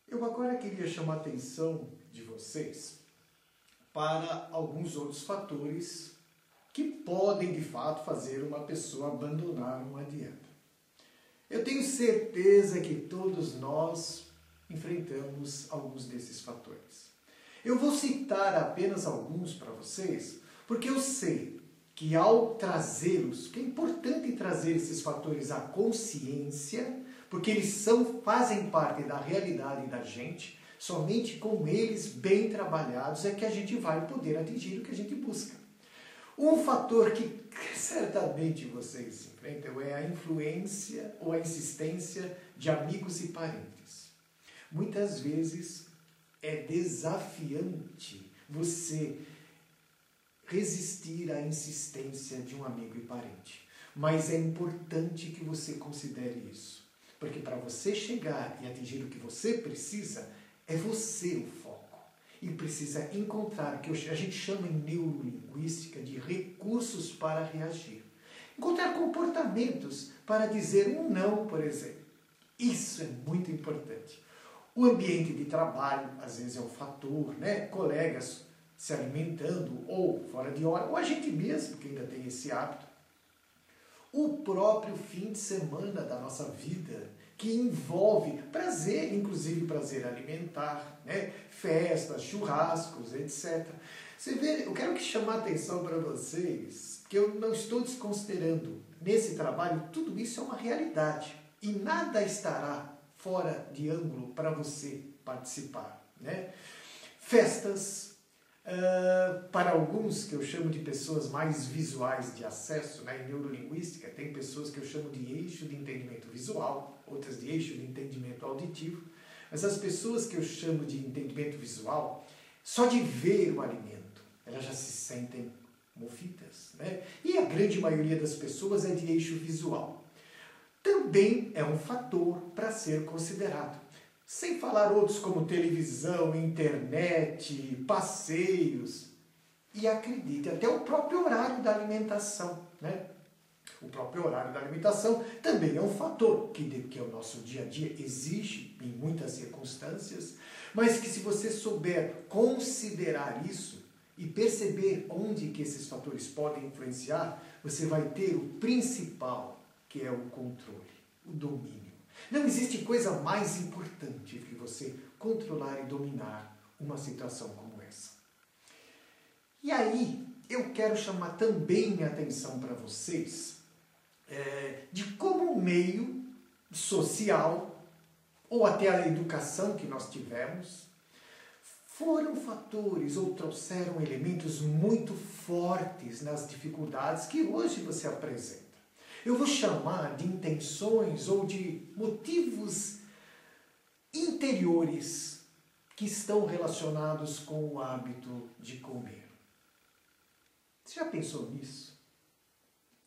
Eu agora queria chamar a atenção de vocês para alguns outros fatores que podem, de fato, fazer uma pessoa abandonar uma dieta. Eu tenho certeza que todos nós enfrentamos alguns desses fatores. Eu vou citar apenas alguns para vocês, porque eu sei que ao trazê-los, que é importante trazer esses fatores à consciência, porque eles fazem parte da realidade da gente, somente com eles bem trabalhados é que a gente vai poder atingir o que a gente busca. Um fator que certamente vocês enfrentam é a influência ou a insistência de amigos e parentes. Muitas vezes é desafiante você resistir à insistência de um amigo e parente. Mas é importante que você considere isso. Porque para você chegar e atingir o que você precisa, é você o foco. E precisa encontrar o que a gente chama em neurolinguística de recursos para reagir. Encontrar comportamentos para dizer um não, por exemplo. Isso é muito importante. O ambiente de trabalho, às vezes, é um fator, né? Colegas se alimentando ou fora de hora, ou a gente mesmo que ainda tem esse hábito. O próprio fim de semana da nossa vida, que envolve prazer, inclusive prazer alimentar, né? Festas, churrascos, etc. Você vê, eu quero chamar a atenção para vocês que eu não estou desconsiderando nesse trabalho, tudo isso é uma realidade e nada estará fora de ângulo para você participar, né? Festas, para alguns que eu chamo de pessoas mais visuais de acesso, né, em neurolinguística, tem pessoas que eu chamo de eixo de entendimento visual, outras de eixo de entendimento auditivo, mas as pessoas que eu chamo de entendimento visual, só de ver o alimento, elas já se sentem movidas, né? E a grande maioria das pessoas é de eixo visual. Também é um fator para ser considerado. Sem falar outros como televisão, internet, passeios. E acredite, até o próprio horário da alimentação, né? O próprio horário da alimentação também é um fator que o nosso dia a dia exige em muitas circunstâncias, mas que se você souber considerar isso e perceber onde que esses fatores podem influenciar, você vai ter o principal, que é o controle, o domínio. Não existe coisa mais importante que você controlar e dominar uma situação como essa. E aí, eu quero chamar também a atenção para vocês de como o meio social, ou até a educação que nós tivemos, foram fatores ou trouxeram elementos muito fortes nas dificuldades que hoje você apresenta. Eu vou chamar de intenções ou de motivos interiores que estão relacionados com o hábito de comer. Você já pensou nisso?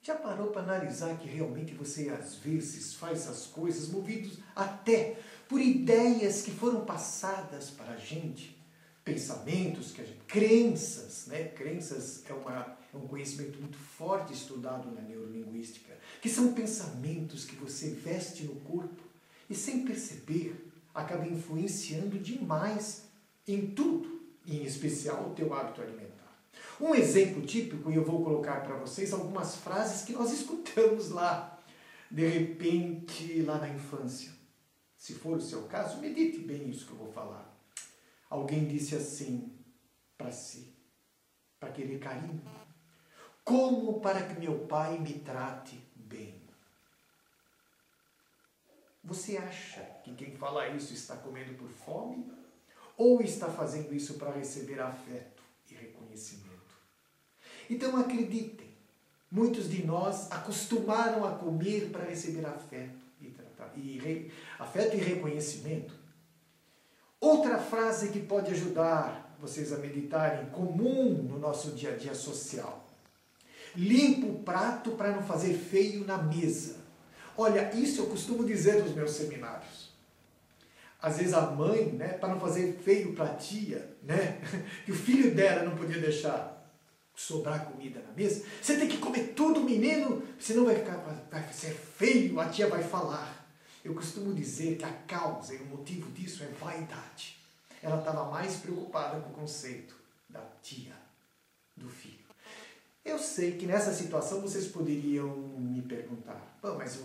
Já parou para analisar que realmente você às vezes faz as coisas movidos até por ideias que foram passadas para a gente? Pensamentos, crenças, né? Crenças é um conhecimento muito forte estudado na neurolinguística, que são pensamentos que você veste no corpo e sem perceber acaba influenciando demais em tudo, em especial o teu hábito alimentar. Um exemplo típico, e eu vou colocar para vocês algumas frases que nós escutamos lá, de repente, lá na infância. Se for o seu caso, medite bem isso que eu vou falar. Alguém disse assim para si, para querer carinho: como para que meu pai me trate bem? Você acha que quem fala isso está comendo por fome? Ou está fazendo isso para receber afeto e reconhecimento? Então acreditem, muitos de nós acostumaram a comer para receber afeto e reconhecimento. Outra frase que pode ajudar vocês a meditarem, comum no nosso dia a dia social: limpa o prato para não fazer feio na mesa. Olha, isso eu costumo dizer nos meus seminários. Às vezes a mãe, né, para não fazer feio para a tia, né, que o filho dela não podia deixar sobrar comida na mesa, você tem que comer tudo, menino, senão vai ser feio, a tia vai falar. Eu costumo dizer que a causa e o motivo disso é vaidade. Ela estava mais preocupada com o conceito da tia, do filho. Eu sei que nessa situação vocês poderiam me perguntar, mas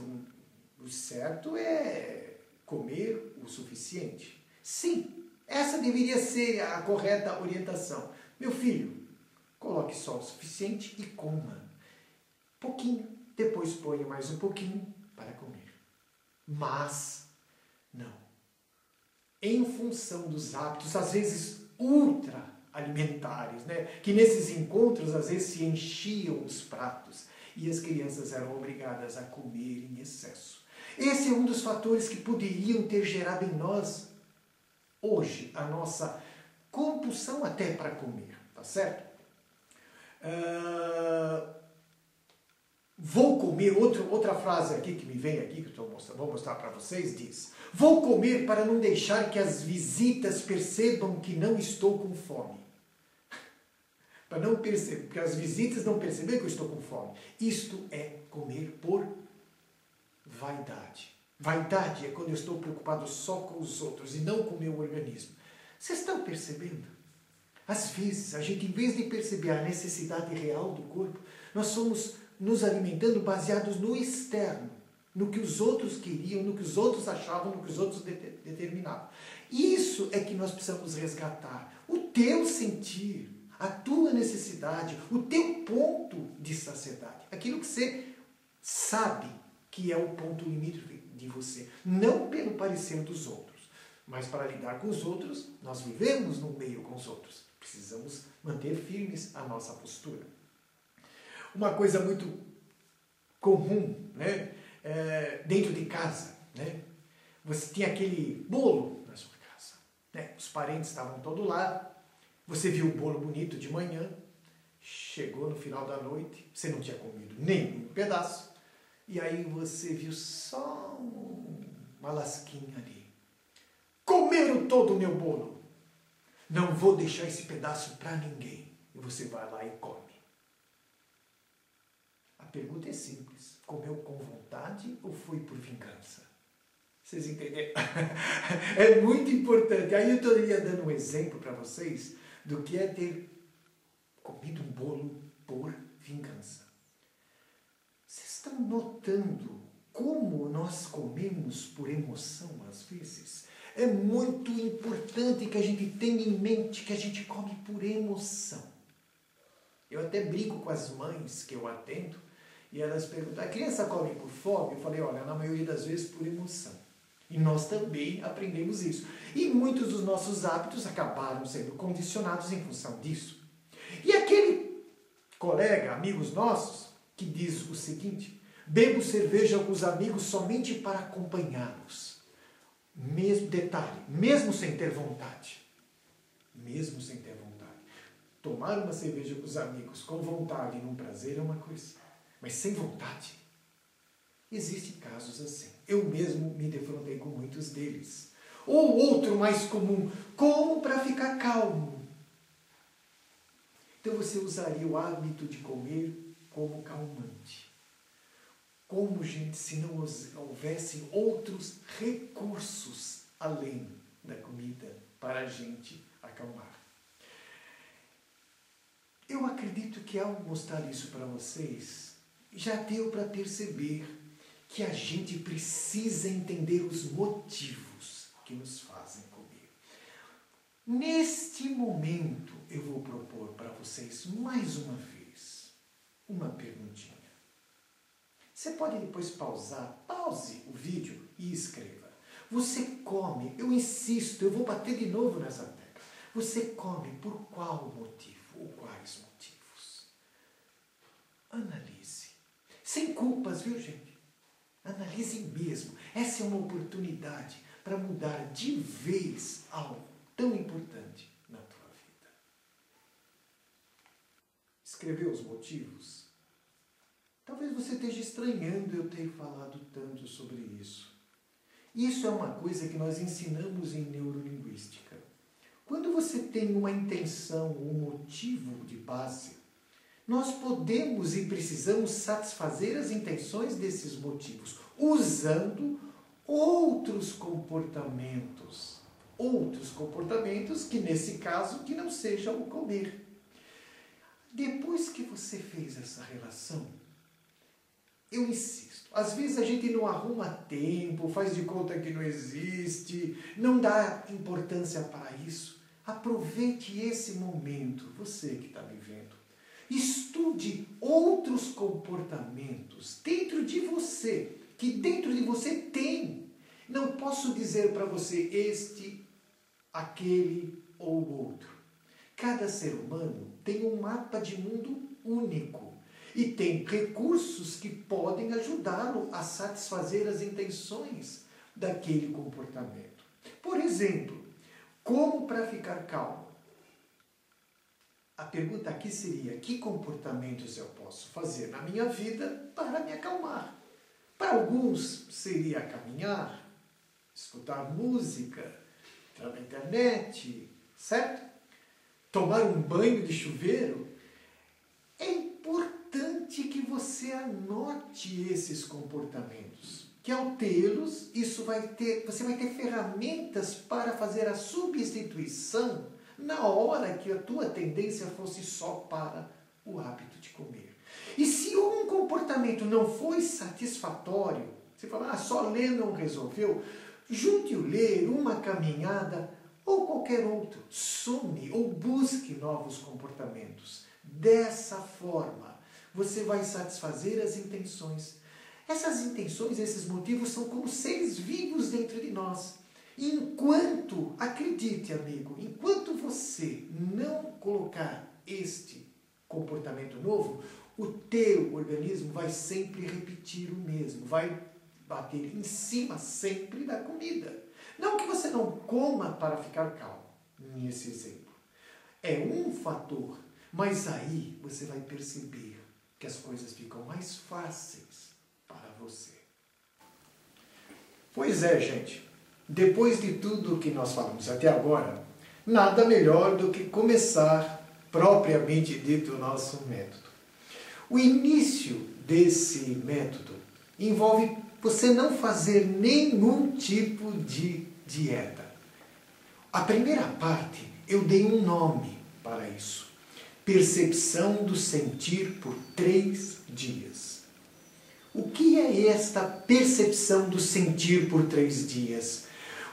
o certo é comer o suficiente. Sim, essa deveria ser a correta orientação. Meu filho, coloque só o suficiente e coma. Pouquinho, depois ponha mais um pouquinho para comer. Mas, não. Em função dos hábitos, às vezes ultra alimentares, né? Que nesses encontros às vezes se enchiam os pratos e as crianças eram obrigadas a comer em excesso. Esse é um dos fatores que poderiam ter gerado em nós, hoje, a nossa compulsão até para comer, tá certo? Vou comer, outra frase aqui que me vem aqui, que vou mostrar para vocês, diz: vou comer para não deixar que as visitas percebam que não estou com fome. Para não perceber, que as visitas não perceberem que eu estou com fome. Isto é comer por vaidade. Vaidade é quando eu estou preocupado só com os outros e não com o meu organismo. Vocês estão percebendo? Às vezes, a gente, em vez de perceber a necessidade real do corpo, nós somos nos alimentando baseados no externo, no que os outros queriam, no que os outros achavam, no que os outros determinavam. Isso é que nós precisamos resgatar. O teu sentir, a tua necessidade, o teu ponto de saciedade. Aquilo que você sabe que é o ponto limite de você. Não pelo parecer dos outros, mas para lidar com os outros, nós vivemos no meio com os outros. Precisamos manter firmes a nossa postura. Uma coisa muito comum, né? Dentro de casa, né? Você tinha aquele bolo na sua casa, né? Os parentes estavam todos lá, você viu o bolo bonito de manhã, chegou no final da noite, você não tinha comido nem um pedaço, e aí você viu só uma lasquinha ali. Comeram todo o meu bolo. Não vou deixar esse pedaço para ninguém. E você vai lá e come. A pergunta é simples. Comeu com vontade ou foi por vingança? Vocês entenderam? É muito importante. Aí eu estaria dando um exemplo para vocês do que é ter comido um bolo por vingança. Vocês estão notando como nós comemos por emoção às vezes? É muito importante que a gente tenha em mente que a gente come por emoção. Eu até brinco com as mães que eu atendo e elas perguntam, a criança come por fome? Eu falei, olha, na maioria das vezes por emoção. E nós também aprendemos isso. E muitos dos nossos hábitos acabaram sendo condicionados em função disso. E aquele colega, amigos nossos, que diz o seguinte, bebo cerveja com os amigos somente para acompanhá-los. Mesmo detalhe, mesmo sem ter vontade. Mesmo sem ter vontade. Tomar uma cerveja com os amigos com vontade e num prazer é uma coisa. Mas sem vontade. Existem casos assim. Eu mesmo me defrontei com muitos deles. Ou outro mais comum, como para ficar calmo. Então você usaria o hábito de comer como calmante. Como, gente, se não houvessem outros recursos além da comida para a gente acalmar. Eu acredito que ao mostrar isso para vocês, já deu para perceber que a gente precisa entender os motivos que nos fazem comer. Neste momento, eu vou propor para vocês mais uma vez uma perguntinha. Você pode depois pause o vídeo e escreva. Você come, eu insisto, eu vou bater de novo nessa tecla. Você come por qual motivo ou quais motivos? Analise. Sem culpas, viu, gente? Analise mesmo. Essa é uma oportunidade para mudar de vez algo tão importante na tua vida. Escreveu os motivos? Talvez você esteja estranhando eu ter falado tanto sobre isso. Isso é uma coisa que nós ensinamos em neurolinguística. Quando você tem uma intenção, um motivo de base, nós podemos e precisamos satisfazer as intenções desses motivos, usando outros comportamentos. Outros comportamentos que, nesse caso, que não seja o comer. Depois que você fez essa relação, eu insisto, às vezes a gente não arruma tempo, faz de conta que não existe, não dá importância para isso. Aproveite esse momento, você que está me vendo. Estude outros comportamentos dentro de você, que dentro de você tem. Não posso dizer para você este, aquele ou outro. Cada ser humano tem um mapa de mundo único e tem recursos que podem ajudá-lo a satisfazer as intenções daquele comportamento. Por exemplo, como para ficar calmo? A pergunta aqui seria: que comportamentos eu posso fazer na minha vida para me acalmar? Para alguns seria caminhar, escutar música, entrar na internet, certo? Tomar um banho de chuveiro. É importante que você anote esses comportamentos, que ao tê-los, você vai ter ferramentas para fazer a substituição na hora que a tua tendência fosse só para o hábito de comer. E se um comportamento não foi satisfatório, você fala, só ler não resolveu, junte o ler, uma caminhada ou qualquer outro. Some ou busque novos comportamentos. Dessa forma, você vai satisfazer as intenções. Essas intenções, esses motivos são como seres vivos dentro de nós. Enquanto, acredite amigo, enquanto você não colocar este comportamento novo, o teu organismo vai sempre repetir o mesmo, vai bater em cima sempre da comida. Não que você não coma para ficar calmo, nesse exemplo. É um fator, mas aí você vai perceber que as coisas ficam mais fáceis para você. Pois é, gente. Depois de tudo que nós falamos até agora, nada melhor do que começar propriamente dito o nosso método. O início desse método envolve você não fazer nenhum tipo de dieta. A primeira parte eu dei um nome para isso. Percepção do sentir por 3 dias. O que é esta percepção do sentir por 3 dias?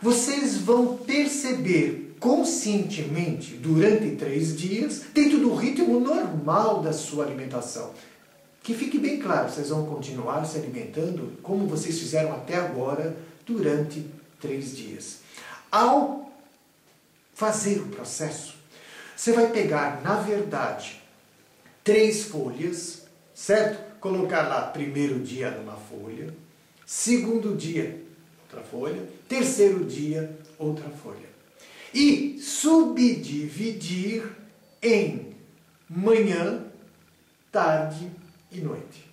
Vocês vão perceber conscientemente durante 3 dias, dentro do ritmo normal da sua alimentação. Que fique bem claro, vocês vão continuar se alimentando como vocês fizeram até agora durante 3 dias. Ao fazer o processo, você vai pegar, na verdade, 3 folhas, certo? Colocar lá, primeiro dia numa folha, segundo dia, outra folha, terceiro dia, outra folha. E subdividir em manhã, tarde e noite.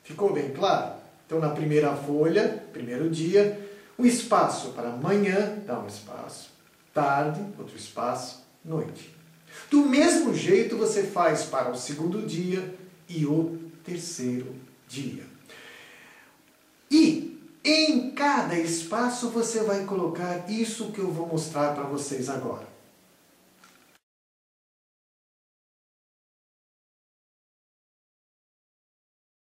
Ficou bem claro? Então, na primeira folha, primeiro dia, um espaço para manhã, dá um espaço, tarde, outro espaço, noite. Do mesmo jeito você faz para o segundo dia e o terceiro dia. E em cada espaço você vai colocar isso que eu vou mostrar para vocês agora.